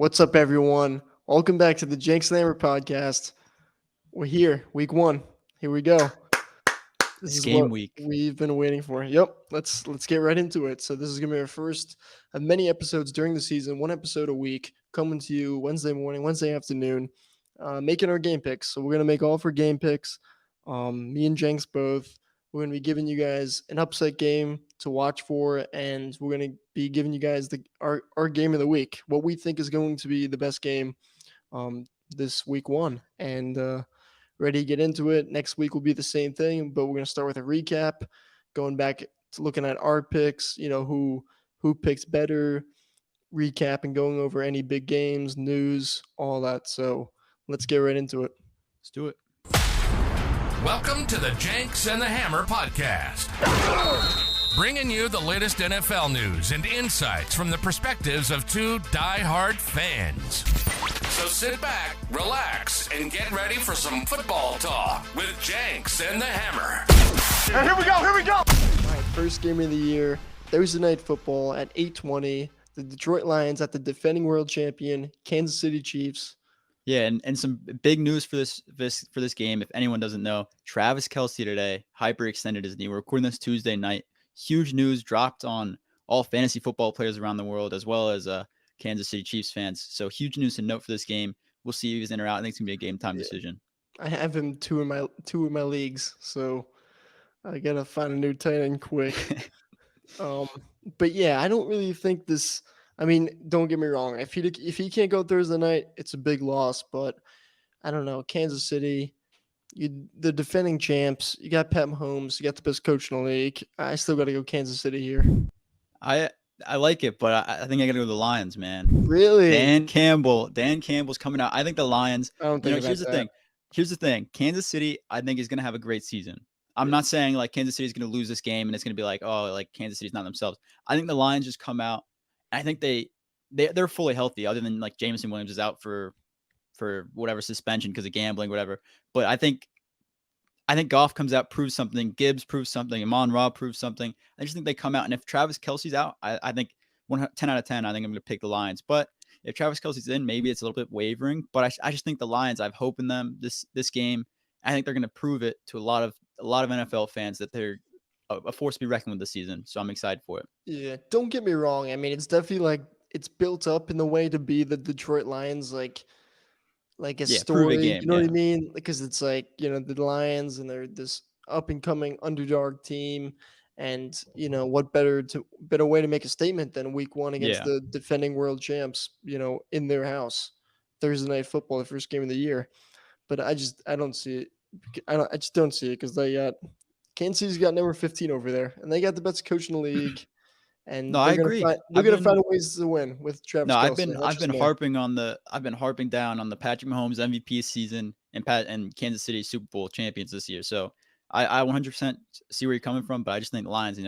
What's up, everyone? Welcome back to the Jenks podcast. We're here, week one. Here we go. This It's is game what week. we've been waiting for. Yep, let's get right into it. So this is gonna be our first of many episodes during the season. One episode a week, coming to you Wednesday morning, Wednesday afternoon, making our game picks. So we're gonna make all of our game picks. Me and Jenks both. We're gonna be giving you guys an upset game to watch for, and we're gonna be giving you guys our game of the week, what we think is going to be the best game this week one. And ready to get into it. Next week will be the same thing, but we're going to start with a recap, going back to looking at our picks, who picks better, recap and going over any big games, news, all that. So let's get right into it. Let's do it. Welcome to the Jenks and the Hammer podcast, bringing you the latest NFL news and insights from the perspectives of two die-hard fans. So sit back, relax, and get ready for some football talk with Jenks and the Hammer. And here we go. All right, first game of the year, Thursday Night Football at 8:20. The Detroit Lions at the defending world champion Kansas City Chiefs. Yeah, and some big news for this game. If anyone doesn't know, Travis Kelce today hyperextended his knee. We're recording this Tuesday night. Huge news dropped on all fantasy football players around the world, as well as Kansas City Chiefs fans. So huge news to note for this game. We'll see if he's in or out. I think it's gonna be a game time decision. I have him two in my leagues, so I gotta find a new tight end quick. But yeah, I don't really think this. I mean, don't get me wrong. If he can't go Thursday night, it's a big loss. But I don't know. Kansas City, the defending champs. You got Pat Mahomes. You got the best coach in the league. I still got to go Kansas City here. I like it, but I think I got to go with the Lions, man. Really? Dan Campbell's coming out. I think the Lions. I don't think here's the thing. Kansas City, I think, is going to have a great season. I'm not saying like Kansas City is going to lose this game and it's going to be like, oh, like Kansas City's not themselves. I think the Lions just come out. I think they're fully healthy, other than like Jameson Williams is out for whatever suspension because of gambling, whatever. But I think Goff comes out, proves something. Gibbs proves something. Amon-Ra proves something. I just think they come out, and if Travis Kelce's out, I think 10 out of 10. I think I'm going to pick the Lions. But if Travis Kelce's in, maybe it's a little bit wavering. But I just think the Lions. I have hope in them this game. I think they're going to prove it to a lot of NFL fans that they're a force to be reckoned with this season. So I'm excited for it. Yeah, don't get me wrong. I mean, it's definitely like it's built up in the way to be the Detroit Lions, like a story. Game, you know what I mean? Because it's like, the Lions and they're this up and coming underdog team, and what better way to make a statement than week one against the defending world champs, in their house, Thursday Night Football, the first game of the year. But I don't see it. I just don't see it because they got. Kansas City's got number 15 over there, and they got the best coach in the league. And I agree. They're gonna find ways to win with Travis. No, Kelce. I've been harping down on the Patrick Mahomes MVP season and Kansas City Super Bowl champions this year. So I 100% see where you're coming from, but I just think the Lions,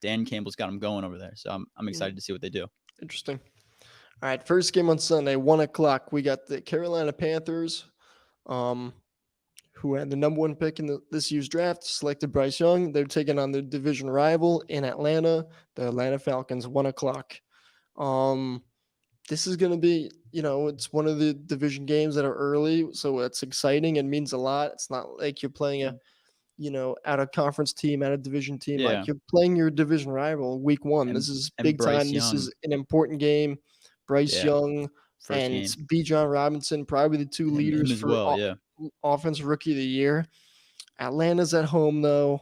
Dan Campbell's got them going over there. So I'm excited to see what they do. Interesting. All right, first game on Sunday, 1:00. We got the Carolina Panthers, who had the number one pick in this year's draft, selected Bryce Young. They're taking on their division rival in Atlanta, the Atlanta Falcons, 1:00. This is going to be, it's one of the division games that are early, so it's exciting and means a lot. It's not like you're playing a, out of conference team, out of division team. Yeah. Like you're playing your division rival week one. This is big time. This is an important game. Bryce Young and Bijan Robinson, probably the two leaders for offensive rookie of the year. Atlanta's at home, though.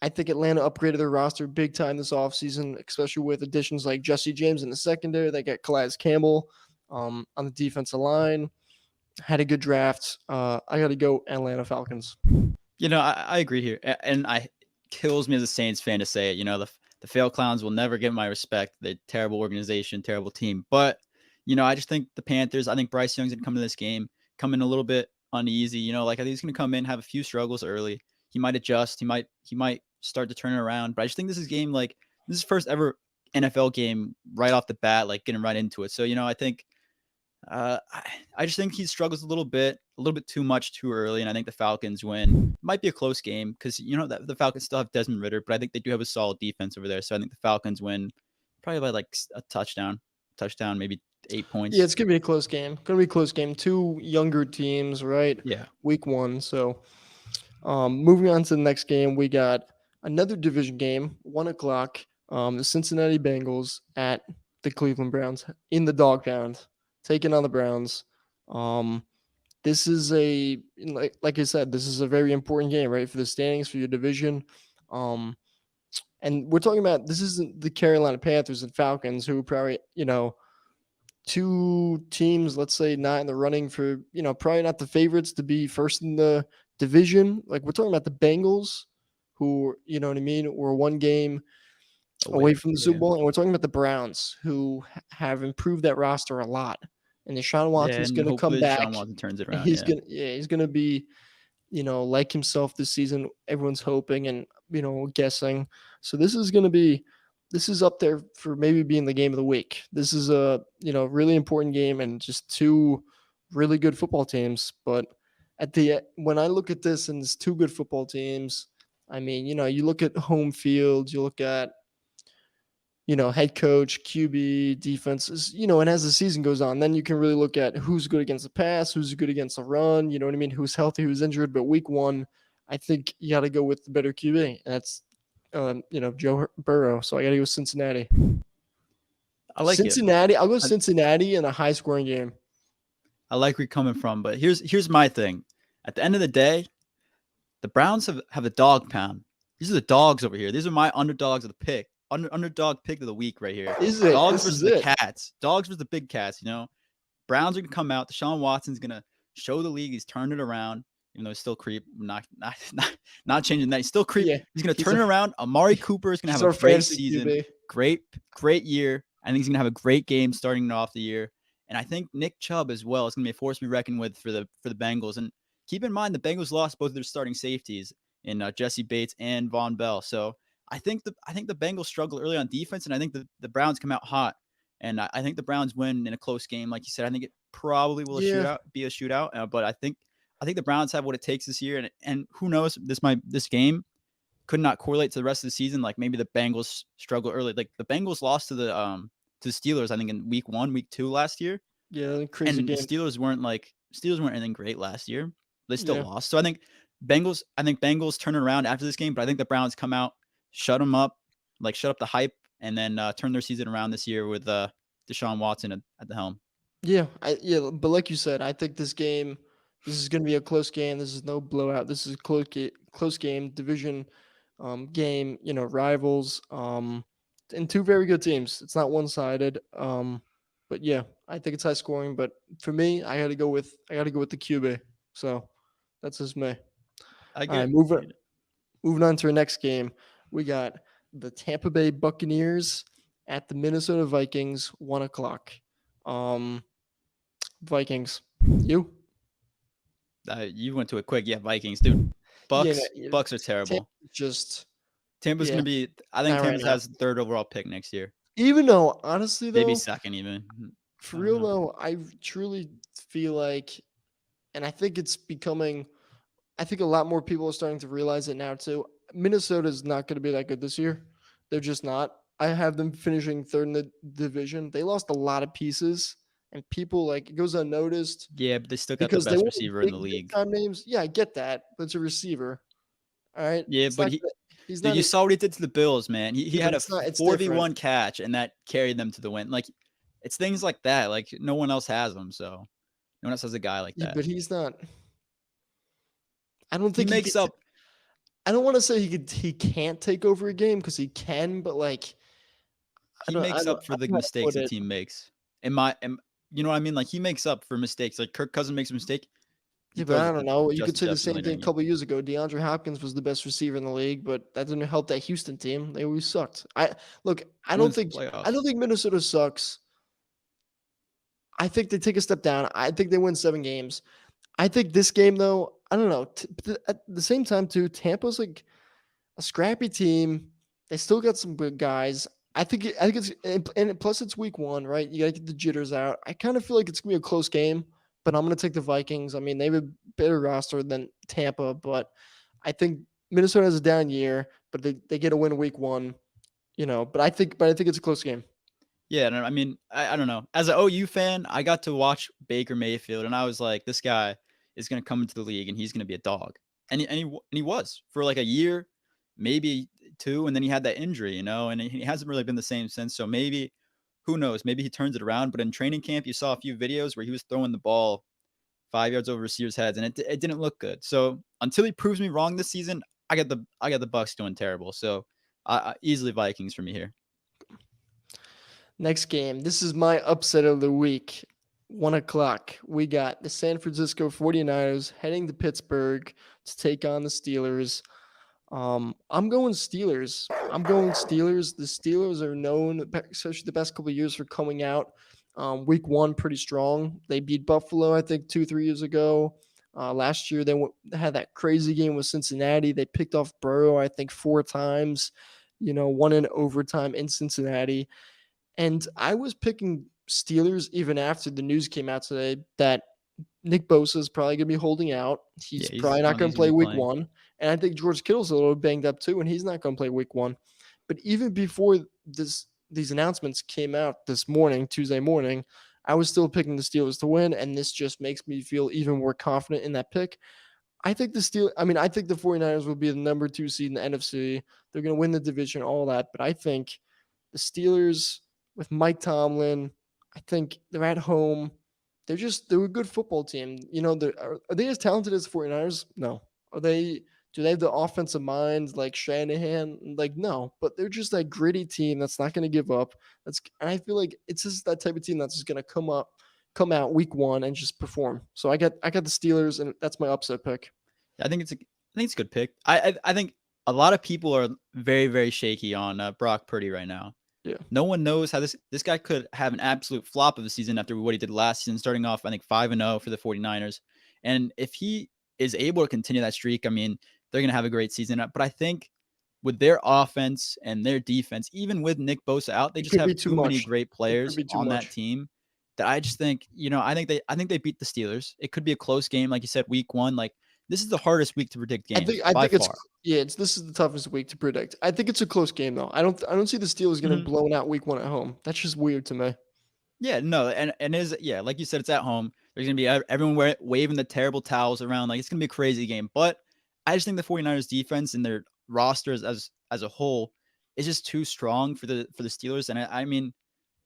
I think Atlanta upgraded their roster big time this offseason, especially with additions like Jesse James in the secondary. They got Calais Campbell on the defensive line. Had a good draft. I got to go Atlanta Falcons. I agree here. And kills me as a Saints fan to say it. The fail clowns will never get my respect. They're a terrible organization, terrible team. But, I just think the Panthers, I think Bryce Young's going to come to this game, come in a little bit uneasy. I think he's going to come in, have a few struggles early. He might adjust. He might start to turn it around. But I just think this is game, this is first ever NFL game right off the bat, getting right into it. So, I think I just think he struggles a little bit too much too early. And I think the Falcons win. It might be a close game because, the Falcons still have Desmond Ridder, but I think they do have a solid defense over there. So I think the Falcons win probably by a touchdown, maybe 8 points. Yeah, it's gonna be a close game. Gonna be a close game. Two younger teams, right? Yeah. Week 1. So, moving on to the next game, we got another division game, 1 o'clock. The Cincinnati Bengals at the Cleveland Browns in the dog pound, taking on the Browns. This is like I said, this is a very important game, right, for the standings for your division. And we're talking about this isn't the Carolina Panthers and Falcons, who probably, two teams, let's say, not in the running for, probably not the favorites to be first in the division. Like, we're talking about the Bengals, who, you know what I mean, were 1 game away from the Super Bowl. And we're talking about the Browns, who have improved that roster a lot. And Deshaun Watson's going to come back. Sean Watson turns it around. He's going to be, like himself this season. Everyone's hoping and, guessing. So this is up there for maybe being the game of the week. This is a, really important game and just two really good football teams. But when I look at this and it's two good football teams, I mean, you look at home field, you look at, head coach, QB, defenses, and as the season goes on, then you can really look at who's good against the pass, who's good against the run, you know what I mean? Who's healthy, who's injured. But week 1, I think you got to go with the better QB. And that's, Joe Burrow. So I got to go with Cincinnati. I like Cincinnati. I'll go Cincinnati in a high scoring game. I like where you're coming from, but here's my thing. At the end of the day, the Browns have a dog pound. These are the dogs over here. These are my underdogs of the pick. Underdog pick of the week right here. Dogs versus the cats. Dogs versus the big cats. Browns are gonna come out. Deshaun Watson's gonna show the league he's turned it around. Even though he's still creep, not changing that. He's still creep. Yeah, he's gonna turn it around. Amari Cooper is gonna have a great season. QB. Great year. I think he's gonna have a great game starting off the year. And I think Nick Chubb as well is gonna be a force to be reckoned with for the Bengals. And keep in mind the Bengals lost both of their starting safeties in Jesse Bates and Von Bell. So I think the Bengals struggle early on defense, and I think the Browns come out hot. And I think the Browns win in a close game, like you said. I think it probably will be a shootout. But I think the Browns have what it takes this year. And who knows, this game could not correlate to the rest of the season. Like maybe the Bengals struggle early. Like the Bengals lost to the Steelers, I think in week 1, week 2 last year. Yeah, crazy and game. The Steelers weren't anything great last year. They still lost. So I think Bengals turn it around after this game. But I think the Browns come out, shut them up, shut up the hype, and then turn their season around this year with Deshaun Watson at the helm. Yeah, but like you said, I think this is going to be a close game. This is no blowout. This is a close game, division game. Rivals, and two very good teams. It's not one-sided. But yeah, I think it's high scoring. But for me, I got to go with the QB. So that's just me. All right, moving on to our next game. We got the Tampa Bay Buccaneers at the Minnesota Vikings, 1 o'clock. Vikings. You? You went to it quick. Yeah, Vikings, dude. Bucs are terrible. Tampa's going to be – I think Tampa has the 3rd overall pick next year. Even though, honestly, though – maybe 2nd even. For real, though, I truly feel like – and I think it's becoming – I think a lot more people are starting to realize it now, too. Minnesota's not going to be that good this year. They're just not. I have them finishing 3rd in the division. They lost a lot of pieces, and people it goes unnoticed. Yeah, but they still got the best receiver in the league. Time names, yeah, I get that, but it's a receiver. All right. Yeah, but you saw what he did to the Bills, man. He had a 4v1 catch, and that carried them to the win. It's things like that. No one else has them, so no one else has a guy like that. But he's not. I don't think he makes up. I don't want to say he can't take over a game because he can, but he makes up for the mistakes the team makes. You know what I mean? He makes up for mistakes. Kirk Cousins makes a mistake. Yeah, but I don't know. You could say the same thing a couple years ago. DeAndre Hopkins was the best receiver in the league, but that didn't help that Houston team. They always sucked. I don't think Minnesota sucks. I think they take a step down. I think they win 7 games. I think this game, though, I don't know. At the same time, too, Tampa's a scrappy team. They still got some good guys. I think it's and plus it's week 1, right? You got to get the jitters out. I kind of feel like it's going to be a close game, but I'm going to take the Vikings. I mean, they have a better roster than Tampa, but I think Minnesota has a down year, but they get a win week 1, But I think it's a close game. Yeah, no, I mean, I don't know. As an OU fan, I got to watch Baker Mayfield, and I was like, this guy is going to come into the league, and he's going to be a dog. And he was for like a year, maybe two, and then he had that injury, and he hasn't really been the same since. So maybe, who knows? Maybe he turns it around. But in training camp, you saw a few videos where he was throwing the ball 5 yards over receivers' heads, and it didn't look good. So until he proves me wrong this season, I got the Bucs doing terrible. So easily Vikings for me here. Next game. This is my upset of the week. 1:00. We got the San Francisco 49ers heading to Pittsburgh to take on the Steelers. I'm going Steelers. The Steelers are known, especially the past couple of years, for coming out week one pretty strong. They beat Buffalo, I think, 2-3 years ago. Last year, they had that crazy game with Cincinnati. They picked off Burrow, I think, 4 times, one in overtime in Cincinnati. And I was picking Steelers even after the news came out today that Nick Bosa is probably going to be holding out. He's Yeah, probably I not don't think going he's to gonna play be week playing. one. And I think George Kittle's a little banged up too, and he's not going to play week one. But even before these announcements came out this morning, Tuesday morning, I was still picking the Steelers to win, and this just makes me feel even more confident in that pick. I think the 49ers will be the number 2 seed in the NFC. They're going to win the division, all that. But I think the Steelers with Mike Tomlin, I think they're at home. They're a good football team. Are they as talented as the 49ers? No. Do they have the offensive mind like Shanahan? Like, no. But they're just that gritty team that's not going to give up. And I feel like it's just that type of team that's just going to come out week one and just perform. So I got the Steelers, and that's my upset pick. I think it's a good pick. I think a lot of people are very, very shaky on Brock Purdy right now. Yeah. No one knows how this guy could have an absolute flop of a season after what he did last season, starting off, I think, 5-0 for the 49ers. And if he is able to continue that streak, I mean, they're going to have a great season. But I think with their offense and their defense, even with Nick Bosa out, they It just could have be too too many much. great It could players be too on that much. team that I just think, I think they beat the Steelers. It could be a close game, like you said, week one. Like, this is the hardest week to predict games I by think far. this is the toughest week to predict. I think it's a close game though. I don't see the Steelers getting Mhm. blown out week one at home. That's just weird to me. Yeah, no, and like you said, it's at home. There's gonna be everyone waving the terrible towels around. Like, it's gonna be a crazy game. But I just think the 49ers defense and their rosters as a whole is just too strong for the Steelers. And I mean,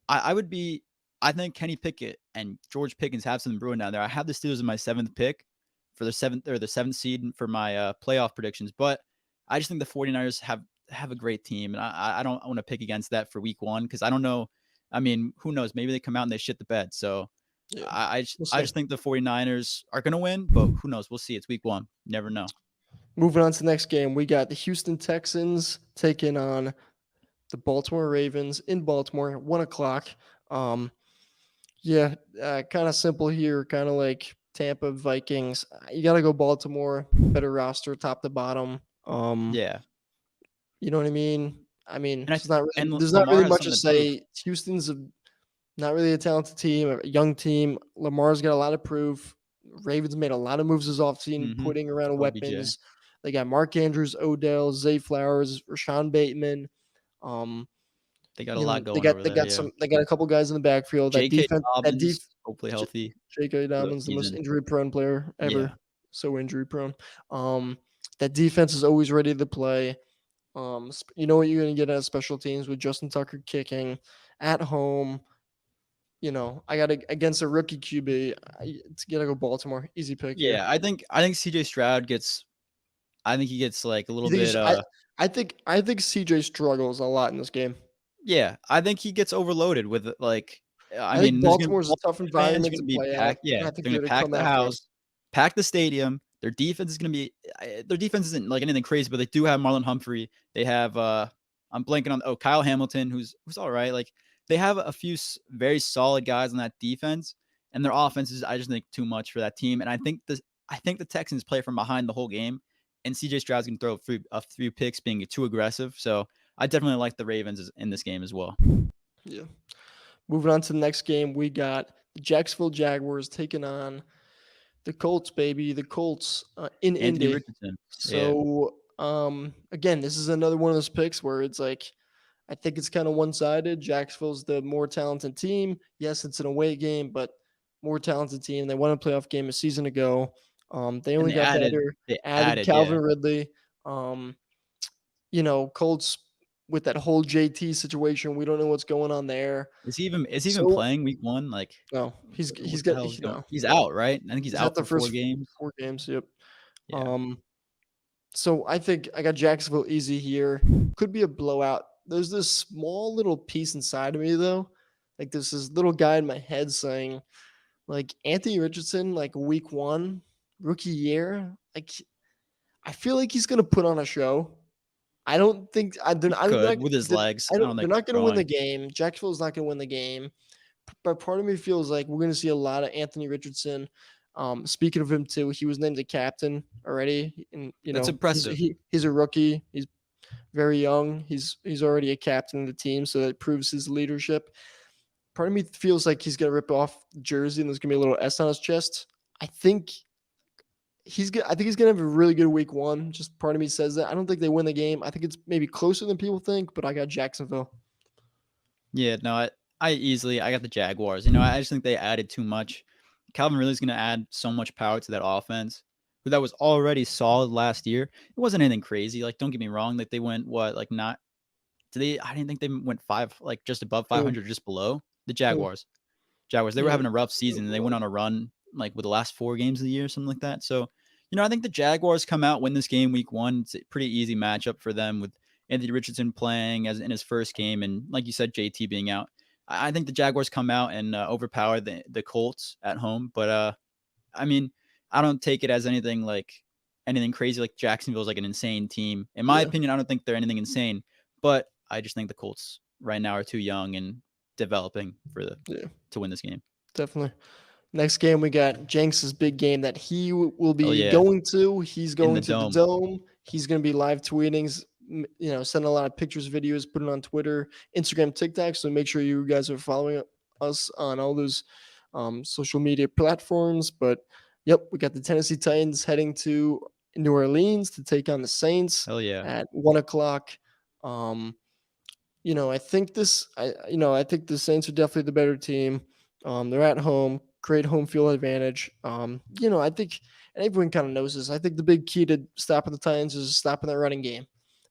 I would be I think Kenny Pickett and George Pickens have something brewing down there. I have the Steelers in my 7th pick for the 7th seed for my playoff predictions. But I just think the 49ers have a great team, and I don't want to pick against that for week one because I don't know. I mean, who knows? Maybe they come out and they shit the bed. So Yeah, we'll I see. just think the 49ers are going to win, but who knows? We'll see. It's week one. You never know. Moving on to the next game, we got the Houston Texans taking on the Baltimore Ravens in Baltimore, 1:00. Yeah, kind of simple here, kind of like Tampa Vikings. You got to go Baltimore, better roster, top to bottom. Yeah. You know what I mean? And There's not Lamar really has much to something to prove. say. Not really a talented team, a young team. Lamar's got a lot to prove. Ravens made a lot of moves this offseason, Mm-hmm. putting around OBJ. weapons. They got Mark Andrews, Odell, Zay Flowers, Rashawn Bateman. They got a lot They going got over they there. got Yeah. They got a couple guys in the backfield. J.K. Dobbins, hopefully J- healthy J.K. for the Dobbins, the most season. injury prone player ever. Yeah. So injury prone. That defense is always ready to play. You know what you're going to get out of special teams with Justin Tucker kicking at home. I got against a rookie QB. It's got to go Baltimore. Easy pick here. Yeah, I think CJ Stroud gets. I think he gets like a little You think bit. I think CJ struggles a lot in this game. Yeah, I think he gets overloaded with like. I I think mean, Baltimore's a tough Baltimore fans are environment going to to be play at. packed. Yeah, And I think they're they're going to going to pack come the after house, us. pack the stadium. Their defense is going to be. Their defense isn't like anything crazy, but they do have Marlon Humphrey. They have. I'm blanking on. Kyle Hamilton, who's all right. Like, they have a few very solid guys on that defense, and their offense is, I just think, too much for that team. And I think the Texans play from behind the whole game, and CJ Stroud's going to throw a few picks, being too aggressive. So I definitely like the Ravens in this game as well. Yeah. Moving on to the next game, we got the Jacksonville Jaguars taking on the Colts, baby. The Colts in Anthony Indy. Richardson. Yeah. So again, this is another one of those picks where it's like I think it's kind of one-sided. Jacksonville's the more talented team. Yes, it's an away game, but more talented team. They won a playoff game a season ago. They And only got better. they Added added, Calvin yeah. Ridley. Um, Colts with that whole JT situation. We don't know what's going on there. Is he even So playing week 1? Like, no, he's what the got hell is going? no, He's no. out, right? I think he's He's out out the for 4 first games. 4 games. Yep. Yeah. So I think I got Jacksonville easy here. Could be a blowout. There's this small little piece inside of me though. Like there's this little guy in my head saying, like Anthony Richardson, like week 1, rookie year, like I feel like he's gonna put on a show. I don't think He I'm not. could with his legs. I don't They're think not going to win the throwing. game. Jacksonville's not going to win the game. But part of me feels like we're going to see a lot of Anthony Richardson. Speaking of him too, he was named the captain already, and That's impressive. he's a rookie. He's very young. He's already a captain of the team, so that proves his leadership. Part of me feels like he's going to rip off the jersey, and there's going to be a little S on his chest. I think I think he's gonna have a really good week 1. Just part of me says that. I don't think they win the game. I think it's maybe closer than people think, but I got Jacksonville. Yeah, no, I got the Jaguars. I just think they added too much. Calvin Ridley's going to add so much power to that offense, who that was already solid last year. It wasn't anything crazy. Like, don't get me wrong. Like, they went what? Like, not. I didn't think they went 5, like just above 500, just below the Jaguars. They were Yeah. having a rough season, and they went on a run like with the last 4 games of the year, something like that. So, I think the Jaguars come out, win this game week 1. It's a pretty easy matchup for them with Anthony Richardson playing as in his first game, and like you said, JT being out. I think the Jaguars come out and overpower the Colts at home. But I mean, I don't take it as anything crazy. Like Jacksonville's like an insane team. In my opinion, I don't think they're anything insane, but I just think the Colts right now are too young and developing to win this game. Definitely. Next game, we got Jenks' big game that he will be yeah. going to. He's going to the Dome. Dome. He's going to be live tweeting, sending a lot of pictures, videos, putting on Twitter, Instagram, TikTok. So make sure you guys are following us on all those social media platforms. But yep, we got the Tennessee Titans heading to New Orleans to take on the Saints Hell yeah. at 1:00. I think I think the Saints are definitely the better team. They're at home, great home field advantage. I think, and everyone kind of knows this. I think the big key to stopping the Titans is stopping their running game,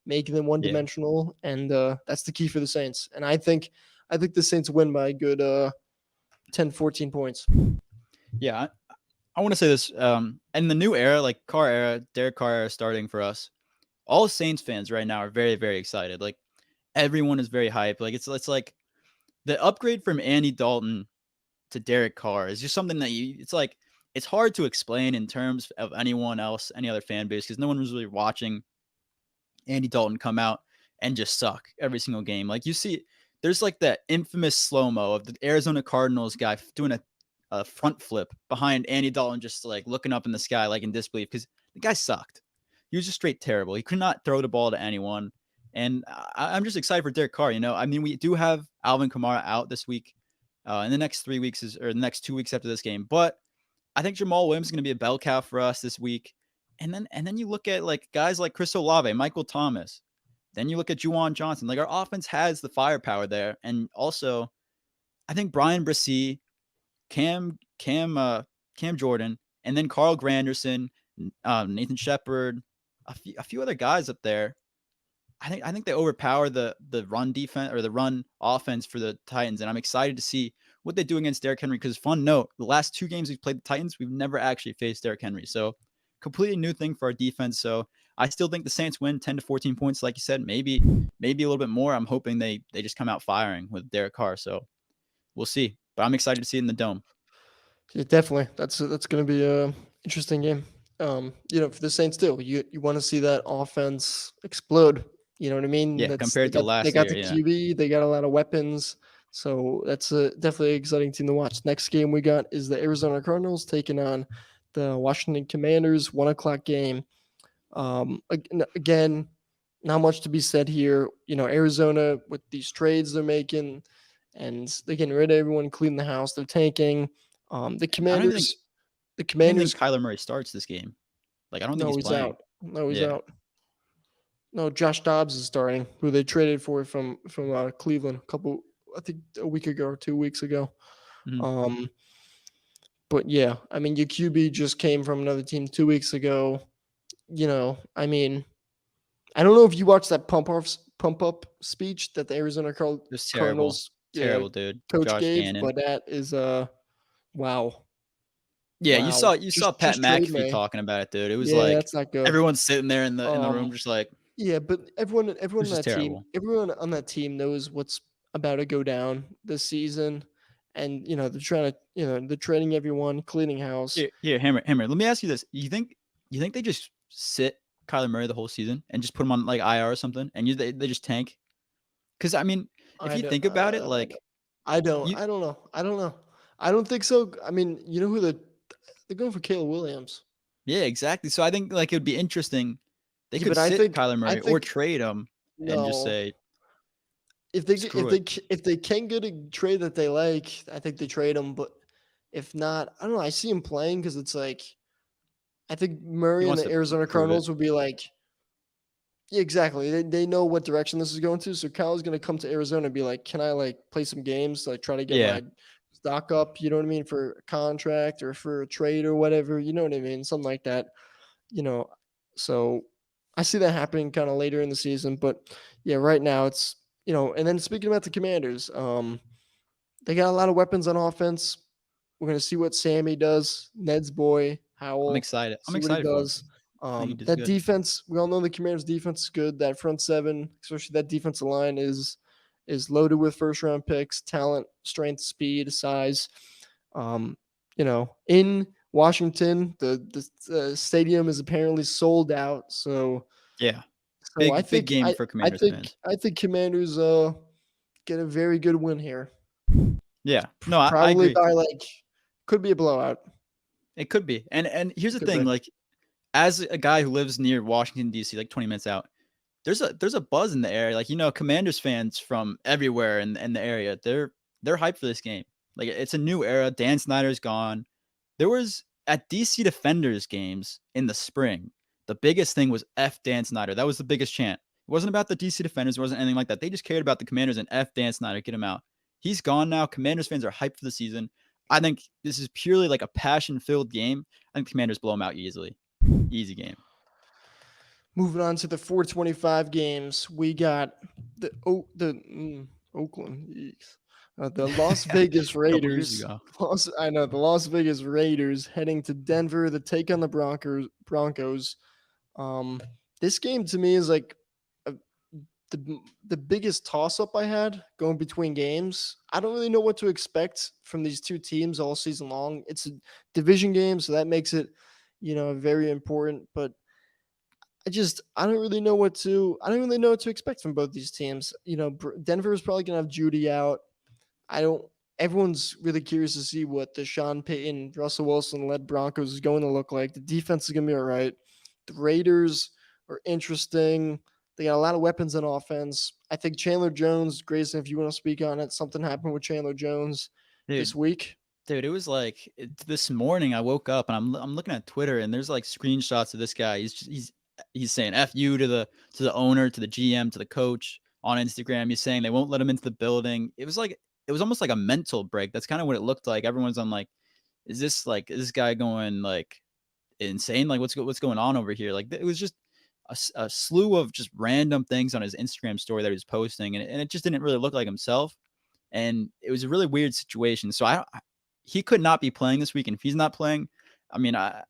making them one-dimensional, and that's the key for the Saints. And I think the Saints win by a good 10, 14 points. Yeah, I want to say this. In the new era, like Carr era, Derek Carr era starting for us, all Saints fans right now are very, very excited. Like everyone is very hyped. Like it's like the upgrade from Andy Dalton to Derek Carr is just something that it's hard to explain in terms of anyone else, any other fan base, because no one was really watching Andy Dalton come out and just suck every single game. Like you see, there's like that infamous slow-mo of the Arizona Cardinals guy doing a front flip behind Andy Dalton, just like looking up in the sky, like in disbelief, because the guy sucked. He was just straight terrible. He could not throw the ball to anyone. And I'm just excited for Derek Carr. I mean, we do have Alvin Kamara out this week. In the next 3 weeks or the next 2 weeks after this game. But I think Jamal Williams is going to be a bell cow for us this week. And then you look at like guys like Chris Olave, Michael Thomas. Then you look at Juwan Johnson. Like our offense has the firepower there. And also, I think Brian Bresee, Cam Jordan, and then Carl Granderson, Nathan Shepard, a few other guys up there. I think they overpower the run defense or the run offense for the Titans, and I'm excited to see what they do against Derrick Henry. Because fun note, the last 2 games we've played the Titans, we've never actually faced Derrick Henry, so completely new thing for our defense. So I still think the Saints win 10 to 14 points, like you said, maybe a little bit more. I'm hoping they just come out firing with Derek Carr. So we'll see, but I'm excited to see it in the Dome. Yeah, definitely. That's going to be a interesting game. For the Saints too, you want to see that offense explode. You know what I mean? Yeah, compared to last year. They got the QB. They got a lot of weapons. So that's definitely an exciting team to watch. Next game we got is the Arizona Cardinals taking on the Washington Commanders, 1:00 game. Again, not much to be said here. Arizona with these trades they're making, and they're getting rid of everyone, cleaning the house. They're tanking. The Commanders. I don't think Kyler Murray starts this game. Like I don't think he's playing. Out. No, he's out. No, Josh Dobbs is starting, who they traded for from Cleveland I think a week ago or 2 weeks ago. Mhm. But yeah, I mean, your QB just came from another team 2 weeks ago. I mean, I don't know if you watched that pump up speech that the Arizona It was terrible. Cardinals Terrible, dude. coach Josh gave, Gannon. but that is wow. Yeah, you Wow. saw Pat Just trade McAfee me. talking about it, dude. It was Yeah, like that's not good. everyone's sitting there in the room Um, just like, yeah, but everyone it was just terrible. everyone on that team knows what's about to go down this season. And they're trying to, they're trading everyone, cleaning house. Here, Hammer. Let me ask you this: you think they just sit Kyler Murray the whole season and just put him on like IR or something, and they just tank? Because I mean, if I you don't, think about it, like I don't, you, I don't know. I don't know. I don't think so. I mean, you know who they're going for Caleb Williams. yeah, exactly. So I think like it would be interesting. They Yeah, could but sit Kyler I Murray or think trade him and just no. say If they screw it. if they can get a trade that they like, I think they trade him. But if not, I don't know. I see him playing because it's like I think He Murray and wants the to Arizona prove it. Cardinals would be like, yeah, exactly. They know what direction this is going to. So Kyle's going to come to Arizona and be like, can I like play some games, like try to get Yeah, my stock up? You know what I mean, for a contract or for a trade or whatever. You know what I mean, something like that. You know, so I see that happening kind of later in the season. But yeah, right now it's And then speaking about the Commanders, they got a lot of weapons on offense. We're gonna see what Sammy does, Ned's boy, I'm Howell, excited. I'm see what he excited for him. does. I think he does That good. defense, we all know the Commanders' defense is good. That front seven, especially that defensive line, is loaded with first round picks, talent, strength, speed, size. Um, in Washington, the stadium is apparently sold out. Yeah, So I big think game I for I Commanders think fans. I think Commanders get a very good win here. Yeah, no, I Probably agree. by like could be a blowout. It could be. And here's the Could be. thing, like as a guy who lives near Washington D.C., like 20 minutes out, there's a buzz in the area. Like Commanders fans from everywhere in the area, they're hyped for this game. Like it's a new era. Dan Snyder's gone. There was at DC Defenders games in the spring. The biggest thing was F Dan Snyder. That was the biggest chant. It wasn't about the DC Defenders. It wasn't anything like that. They just cared about the Commanders and F Dan Snyder. Get him out. He's gone now. Commanders fans are hyped for the season. I think this is purely like a passion-filled game. I think the Commanders blow them out easily. Easy game. Moving on to the 425 games, we got Oakland, the Las Vegas A couple years Raiders. ago. The Las Vegas Raiders heading to Denver to take on the Broncos. This game to me is like a, the biggest toss up I had going between games. I don't really know what to expect from these two teams all season long. It's a division game, so that makes it very important. But I don't really know what to expect from both these teams. Denver is probably gonna have Judy out. I don't. Everyone's really curious to see what the Sean Payton, Russell Wilson led Broncos is going to look like. The defense is gonna be all right. The Raiders are interesting. They got a lot of weapons on offense. I think Chandler Jones, Grayson, if you want to speak on it, something happened with Chandler Jones this Dude, week. Dude, it was like this morning. I woke up and I'm looking at Twitter and there's like screenshots of this guy. He's saying "f you" to the owner, to the GM, to the coach on Instagram. He's saying they won't let him into the building. It was almost like a mental break. That's kind of what it looked like. Everyone's on like, is this guy going like insane? Like what's going on over here? Like it was just a slew of just random things on his Instagram story that he was posting, and it just didn't really look like himself. And it was a really weird situation. So he could not be playing this week. And if he's not playing, I mean, I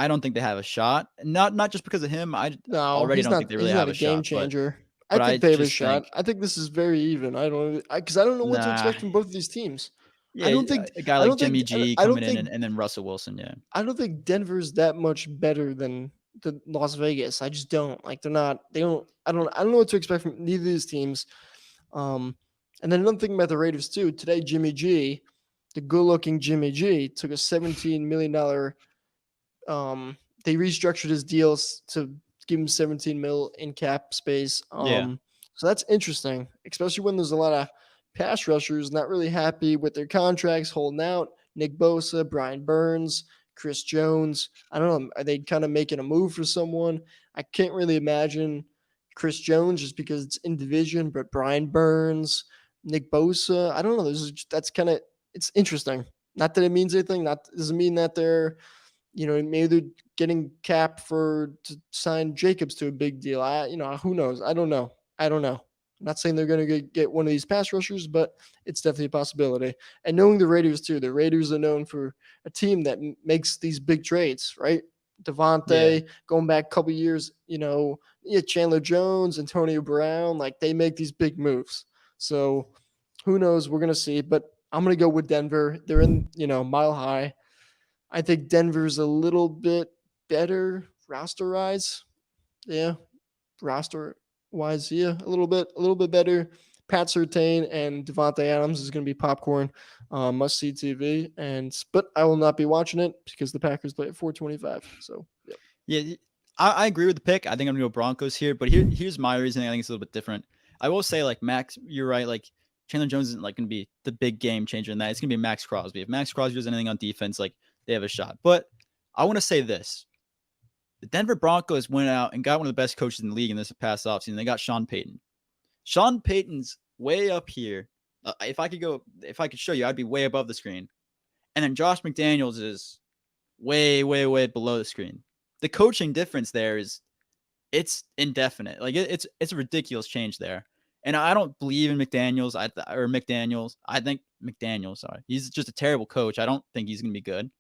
don't think they have a shot. Not just because of him. I No, already don't think they really he's not have a a game shot. changer. I But I think they have a just shot. think, I think this is very even. I don't because I don't know what to nah. expect from both of these teams. I Yeah, don't think a guy I like don't think Jimmy G I don't coming in think and then Russell Wilson. Yeah. I don't think Denver's that much better than the Las Vegas. I just don't. Like they're not they don't I don't know what to expect from neither of these teams. And then another thing about the Raiders too. Today Jimmy G, the good-looking Jimmy G, took a $17 million they restructured his deals to give him 17 mil in cap space. Yeah. So that's interesting, especially when there's a lot of pass rushers not really happy with their contracts, holding out. Nick Bosa, Brian Burns, Chris Jones. I don't know. Are they kind of making a move for someone? I can't really imagine Chris Jones just because it's in division, but Brian Burns, Nick Bosa. I don't know. That's kind of it's interesting. Not that it means anything. Not doesn't mean that they're maybe they're getting cap to sign Jacobs to a big deal. Who knows? I don't know. I'm not saying they're going to get one of these pass rushers, but it's definitely a possibility. And knowing the Raiders too, the Raiders are known for a team that makes these big trades, right? Devontae, going back a couple years, Chandler Jones, Antonio Brown, like they make these big moves. So who knows? We're going to see. But I'm going to go with Denver. They're in, Mile High. I think Denver's a little bit better roster-wise. Yeah, roster-wise, yeah, a little bit better. Pat Surtain and Devontae Adams is going to be popcorn, must-see TV. But I will not be watching it because the Packers play at 4:25. So yeah, I agree with the pick. I think I'm going to go Broncos here. But here's my reasoning. I think it's a little bit different. I will say, like Max, you're right. Like Chandler Jones isn't like going to be the big game changer in that. It's going to be Max Crosby. If Max Crosby does anything on defense, like they have a shot. But I want to say this. The Denver Broncos went out and got one of the best coaches in the league in this past offseason. They got Sean Payton. Sean Payton's way up here. If I could show you, I'd be way above the screen. And then Josh McDaniels is way, way, way below the screen. The coaching difference there it's indefinite. Like it's a ridiculous change there. And I don't believe in McDaniels. I think McDaniels. Sorry, he's just a terrible coach. I don't think he's gonna be good.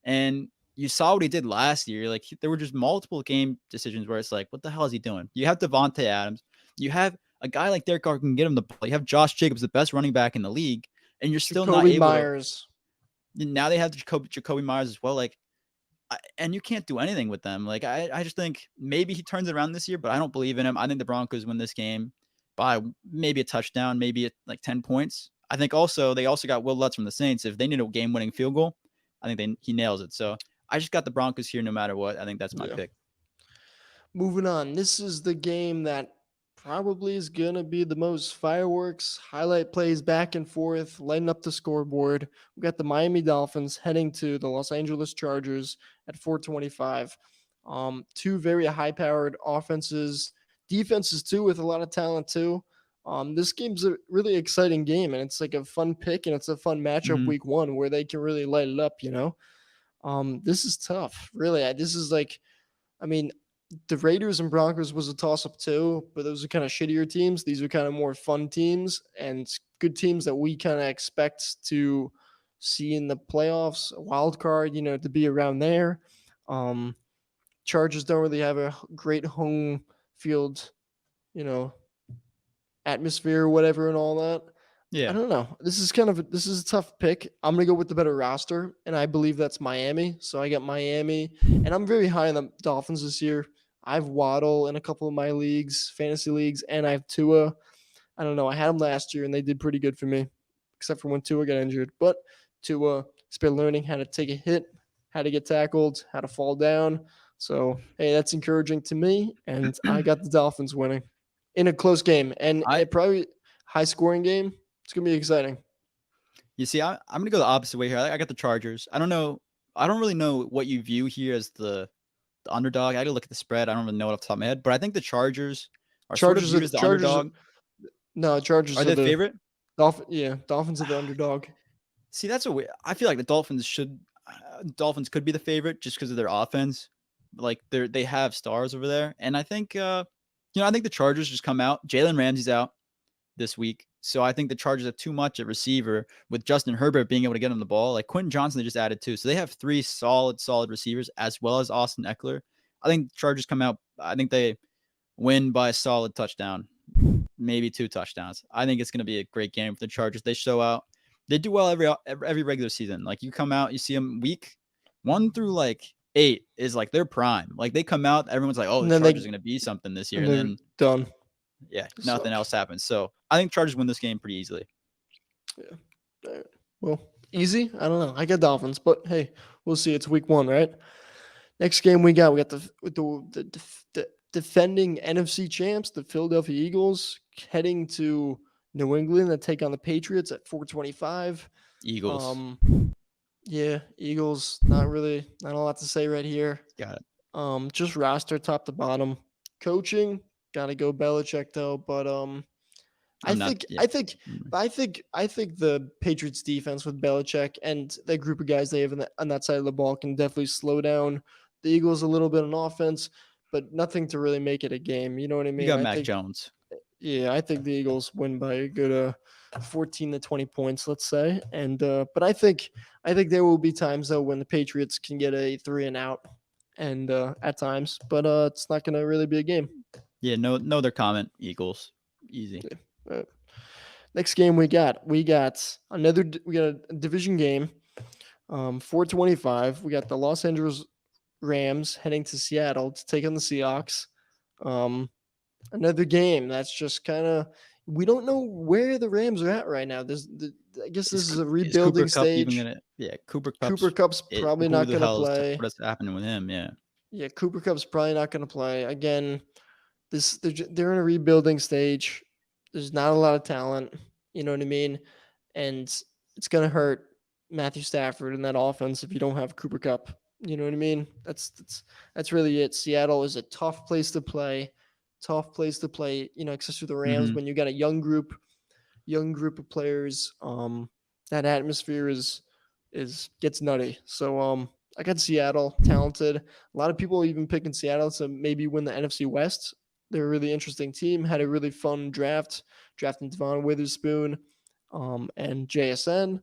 And you saw what he did last year. Like there were just multiple game decisions where it's like, what the hell is he doing? You have Devontae Adams. You have a guy like Derek Carr can get him the ball. You have Josh Jacobs, the best running back in the league, and you're still not able Myers. Now they have Jacoby Myers as well. Like, and you can't do anything with them. Like, I just think maybe he turns it around this year, but I don't believe in him. I think the Broncos win this game by maybe a touchdown, maybe like 10 points. I think they also got Will Lutz from the Saints. If they need a game-winning field goal, I think he nails it. So I just got the Broncos here no matter what. I think that's my pick. Moving on. This is the game that probably is going to be the most fireworks, highlight plays back and forth, lighting up the scoreboard. We got the Miami Dolphins heading to the Los Angeles Chargers at 4:25. Two very high-powered offenses, defenses too, with a lot of talent too. This game's a really exciting game, and it's like a fun pick, and it's a fun matchup week one where they can really light it up, This is tough, really. This is like, the Raiders and Broncos was a toss-up too, but those are kind of shittier teams. These are kind of more fun teams and good teams that we kind of expect to see in the playoffs, a wild card, to be around there. Chargers don't really have a great home field, atmosphere or whatever and all that. Yeah. I don't know. This is a tough pick. I'm going to go with the better roster, and I believe that's Miami. So I got Miami, and I'm very high on the Dolphins this year. I have Waddle in a couple of my leagues, fantasy leagues, and I have Tua. I don't know. I had them last year, and they did pretty good for me, except for when Tua got injured. But Tua has been learning how to take a hit, how to get tackled, how to fall down. So, hey, that's encouraging to me, and I got the Dolphins winning in a close game, and probably high-scoring game. It's going to be exciting. You see, I'm going to go the opposite way here. I got the Chargers. I don't really know what you view here as the underdog. I got to look at the spread. I don't really know it off the top of my head, but I think the Chargers are sort of viewed as the underdog. No, Chargers are the favorite? Dolphins are the underdog. See, that's I feel like the Dolphins could be the favorite just because of their offense. Like they have stars over there. And I think, I think the Chargers just come out. Jalen Ramsey's out this week. So I think the Chargers have too much at receiver with Justin Herbert being able to get him the ball. Like Quentin Johnson, they just added too. So they have three solid receivers as well as Austin Eckler. I think the Chargers come out. I think they win by a solid touchdown, maybe 2 touchdowns. I think it's going to be a great game for the Chargers. They show out. They do well every regular season. Like you come out, you see them week 1 through like 8 is like their prime. Like they come out, everyone's like, oh, the Chargers are going to be something this year. And then done. Yeah, nothing else happens. So I think Chargers win this game pretty easily. Yeah. Well, easy? I don't know. I got Dolphins, but hey, we'll see. It's week 1, right? Next game we got the defending NFC champs, the Philadelphia Eagles, heading to New England to take on the Patriots at 4:25. Eagles. Yeah, Eagles. Not a lot to say right here. Got it. Just roster top to bottom. Coaching, Gotta go Belichick though. But I I'm not. think Yeah. I think I think the Patriots defense with Belichick and that group of guys they have on that side of the ball can definitely slow down the Eagles a little bit on offense, but nothing to really make it a game. You know what I You mean? got I Mac think Jones. yeah, I think the Eagles win by a good 14 to 20 points, let's say. And but I think there will be times though when the Patriots can get a 3-and-out and at times, but it's not going to really be a game. Yeah. No other comment. Eagles. Easy. Uh, Next game we got we got a division game. 425. We got the Los Angeles Rams heading to Seattle to take on the Seahawks. Another game that's just kind of we don't know where the Rams are at right now. I guess this is a Is rebuilding Cooper Cup even stage. gonna? Yeah. Cooper Cooper Cup's. Cup's probably Who not the going to hell is? play. What's happening with him? Yeah. Yeah, Cooper Cup's probably not going to play again. They're in a rebuilding stage. There's not a lot of talent. You know what I mean? And it's going to hurt Matthew Stafford in that offense if you don't have Cooper Cup. You know what I mean? That's really it. Seattle is a tough place to play. Tough place to play. You know, especially the Rams Mhm. when you got a young group of players. That atmosphere is gets nutty. So I got Seattle talented. A lot of people even picking Seattle to maybe win the NFC West. They're a really interesting team. Had a really fun draft, drafting Devon Witherspoon, and JSN.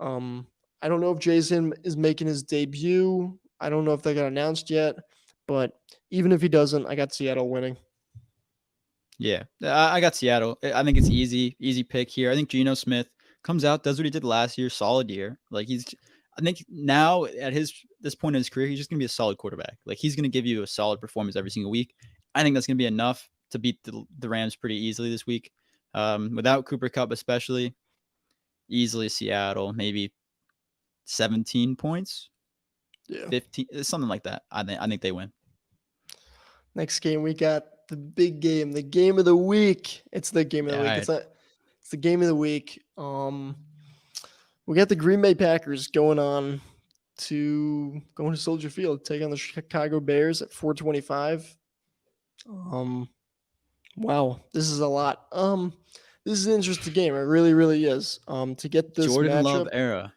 I don't know if Jason is making his debut. I don't know if that got announced yet, but even if he doesn't, I got Seattle winning. Yeah, I got Seattle. I think it's easy pick here. I think Geno Smith comes out, does what he did last year, solid year. Like I think now at this point in his career, he's just gonna be a solid quarterback. Like he's gonna give you a solid performance every single week. I think that's gonna be enough to beat the Rams pretty easily this week. Without Cooper Cup, especially easily Seattle, maybe 17 points, Yeah. 15, something like that. I think they win. Next game, we got the big game, the game of the week. It's the game of the Yeah, week. It's the game of the week. We got the Green Bay Packers going to Soldier Field, take on the Chicago Bears at 425. Wow, this is a lot. This is an interesting game. It really, really is. To get this Jordan Love matchup, era.